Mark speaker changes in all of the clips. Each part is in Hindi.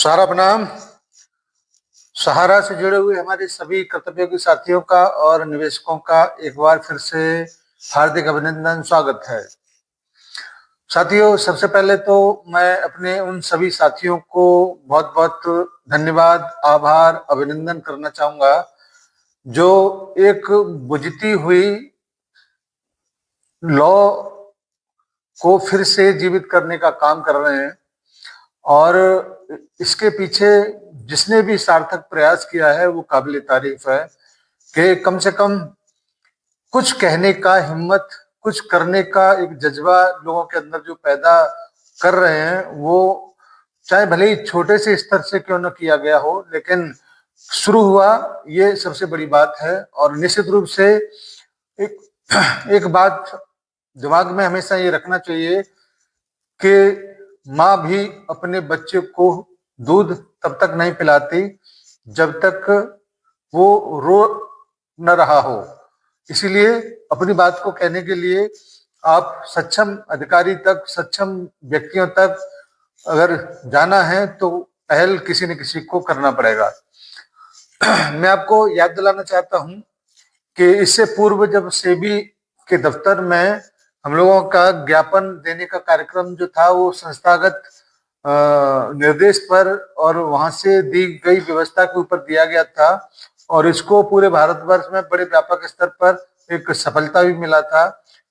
Speaker 1: सारा प्रणाम। सहारा से जुड़े हुए हमारे सभी कर्तव्योगी साथियों का और निवेशकों का एक बार फिर से हार्दिक अभिनंदन, स्वागत है। साथियों, सबसे पहले तो मैं अपने उन सभी साथियों को बहुत बहुत धन्यवाद, आभार, अभिनंदन करना चाहूंगा जो एक बुझती हुई लॉ को फिर से जीवित करने का काम कर रहे हैं और इसके पीछे जिसने भी सार्थक प्रयास किया है वो काबिल तारीफ है कि कम से कम कुछ कहने का हिम्मत, कुछ करने का एक जज्बा लोगों के अंदर जो पैदा कर रहे हैं, वो चाहे भले ही छोटे से स्तर से क्यों न किया गया हो, लेकिन शुरू हुआ, ये सबसे बड़ी बात है। और निश्चित रूप से एक एक बात दिमाग में हमेशा ये रखना चाहिए कि माँ भी अपने बच्चे को दूध तब तक नहीं पिलाती जब तक वो रो न रहा हो। इसीलिए अपनी बात को कहने के लिए आप सक्षम अधिकारी तक, सक्षम व्यक्तियों तक अगर जाना है तो पहल किसी न किसी को करना पड़ेगा। मैं आपको याद दिलाना चाहता हूं कि इससे पूर्व जब सेबी के दफ्तर में हम लोगों का ज्ञापन देने का कार्यक्रम जो था वो संस्थागत निर्देश पर और वहां से दी गई व्यवस्था के ऊपर दिया गया था और इसको पूरे भारतवर्ष में बड़े व्यापक स्तर पर एक सफलता भी मिला था।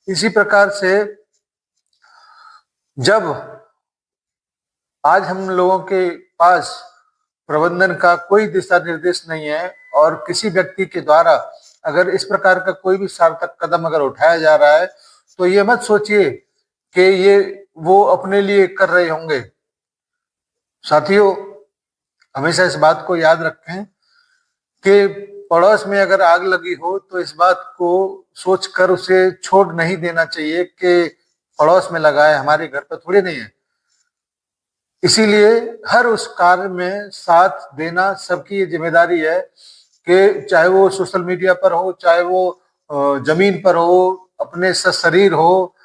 Speaker 1: इसी प्रकार से जब आज हम लोगों के पास प्रबंधन का कोई दिशा निर्देश नहीं है और किसी व्यक्ति के द्वारा अगर इस प्रकार का कोई भी सार्थक कदम अगर उठाया जा रहा है तो ये मत सोचिए कि ये वो अपने लिए कर रहे होंगे। साथियों, हमेशा इस बात को याद रखें कि पड़ोस में अगर आग लगी हो तो इस बात को सोचकर उसे छोड़ नहीं देना चाहिए कि पड़ोस में लगा है, हमारे घर पर थोड़ी नहीं है। इसीलिए हर उस कार्य में साथ देना सबकी ये जिम्मेदारी है कि चाहे वो सोशल मीडिया पर हो, चाहे वो जमीन पर हो, अपने शरीर हो,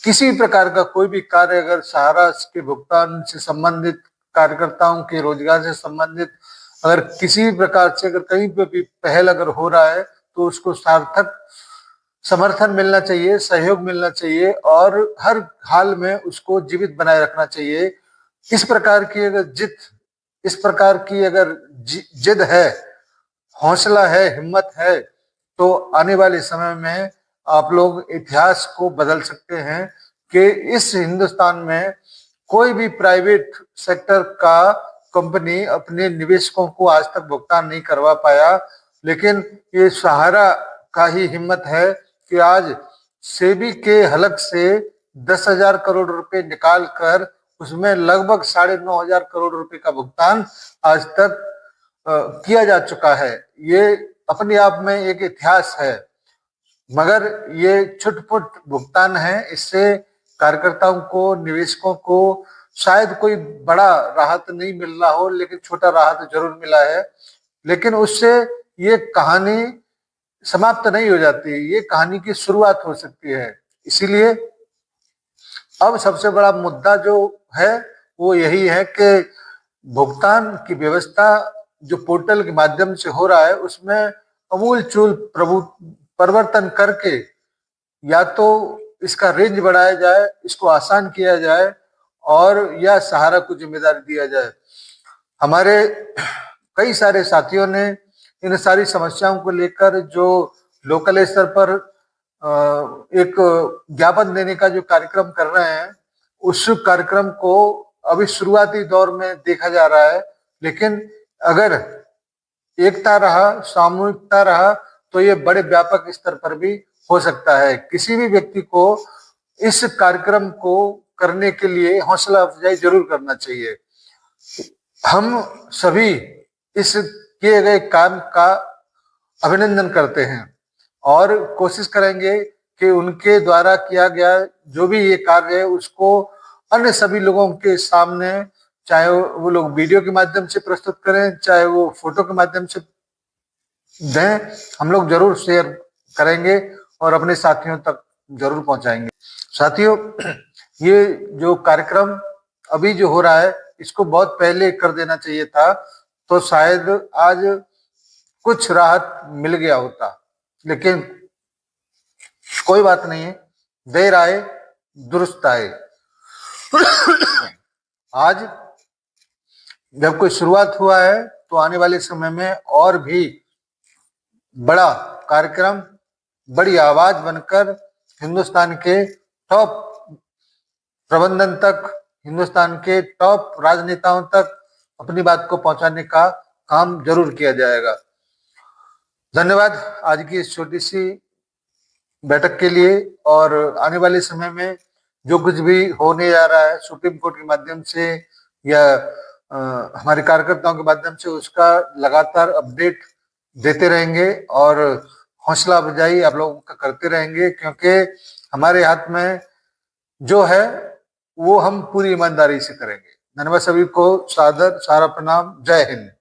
Speaker 1: किसी प्रकार का कोई भी कार्य अगर सहारा के भुगतान से संबंधित, कार्यकर्ताओं के रोजगार से संबंधित अगर किसी प्रकार से अगर कहीं पे भी पहल अगर हो रहा है तो उसको सार्थक समर्थन मिलना चाहिए, सहयोग मिलना चाहिए और हर हाल में उसको जीवित बनाए रखना चाहिए। इस प्रकार की अगर इस प्रकार की अगर जिद है, हौसला है, हिम्मत है तो आने वाले समय में आप लोग इतिहास को बदल सकते हैं कि इस हिंदुस्तान में कोई भी प्राइवेट सेक्टर का कंपनी अपने निवेशकों को आज तक भुगतान नहीं करवा पाया, लेकिन ये सहारा का ही हिम्मत है कि आज सेबी के हलक से 10,000 करोड़ रुपए निकाल कर उसमें लगभग 9,500 करोड़ रुपए का भुगतान आज तक किया जा चुका है। ये अपने आप में एक इतिहास है, मगर ये छुटपुट भुगतान है। इससे कार्यकर्ताओं को, निवेशकों को शायद कोई बड़ा राहत नहीं मिल रहा हो, लेकिन छोटा राहत जरूर मिला है। लेकिन उससे ये कहानी समाप्त नहीं हो जाती, ये कहानी की शुरुआत हो सकती है। इसीलिए अब सबसे बड़ा मुद्दा जो है वो यही है कि भुगतान की व्यवस्था जो पोर्टल के माध्यम से हो रहा है उसमें अमूलचूल परिवर्तन करके या तो इसका रेंज बढ़ाया जाए, इसको आसान किया जाए और या सहारा को जिम्मेदारी दिया जाए। हमारे कई सारे साथियों ने इन सारी समस्याओं को लेकर जो लोकल स्तर पर एक ज्ञापन देने का जो कार्यक्रम कर रहे हैं, उस कार्यक्रम को अभी शुरुआती दौर में देखा जा रहा है, लेकिन अगर एकता रहा, सामूहिकता रहा तो ये बड़े व्यापक स्तर पर भी हो सकता है। किसी भी व्यक्ति को इस कार्यक्रम को करने के लिए हौसला अफजाई जरूर करना चाहिए। हम सभी इस किए गए काम का अभिनंदन करते हैं और कोशिश करेंगे कि उनके द्वारा किया गया जो भी ये कार्य है उसको अन्य सभी लोगों के सामने, चाहे वो लोग वीडियो के माध्यम से प्रस्तुत करें, चाहे वो फोटो के माध्यम से दें, हम लोग जरूर शेयर करेंगे और अपने साथियों तक जरूर पहुंचाएंगे। साथियों, ये जो कार्यक्रम अभी जो हो रहा है इसको बहुत पहले कर देना चाहिए था, तो शायद आज कुछ राहत मिल गया होता। लेकिन कोई बात नहीं है, देर आए दुरुस्त आए। आज जब कोई शुरुआत हुआ है तो आने वाले समय में और भी बड़ा कार्यक्रम, बड़ी आवाज बनकर हिंदुस्तान के टॉप प्रबंधन तक, हिंदुस्तान के टॉप राजनेताओं तक अपनी बात को पहुंचाने का काम जरूर किया जाएगा। धन्यवाद आज की इस छोटी सी बैठक के लिए। और आने वाले समय में जो कुछ भी होने जा रहा है सुप्रीम कोर्ट के माध्यम से या हमारे कार्यकर्ताओं के माध्यम से, उसका लगातार अपडेट देते रहेंगे और हौसला अफजाई आप लोगों का करते रहेंगे, क्योंकि हमारे हाथ में जो है वो हम पूरी ईमानदारी से करेंगे। धन्यवाद सभी को, सादर सारा प्रणाम, जय हिंद।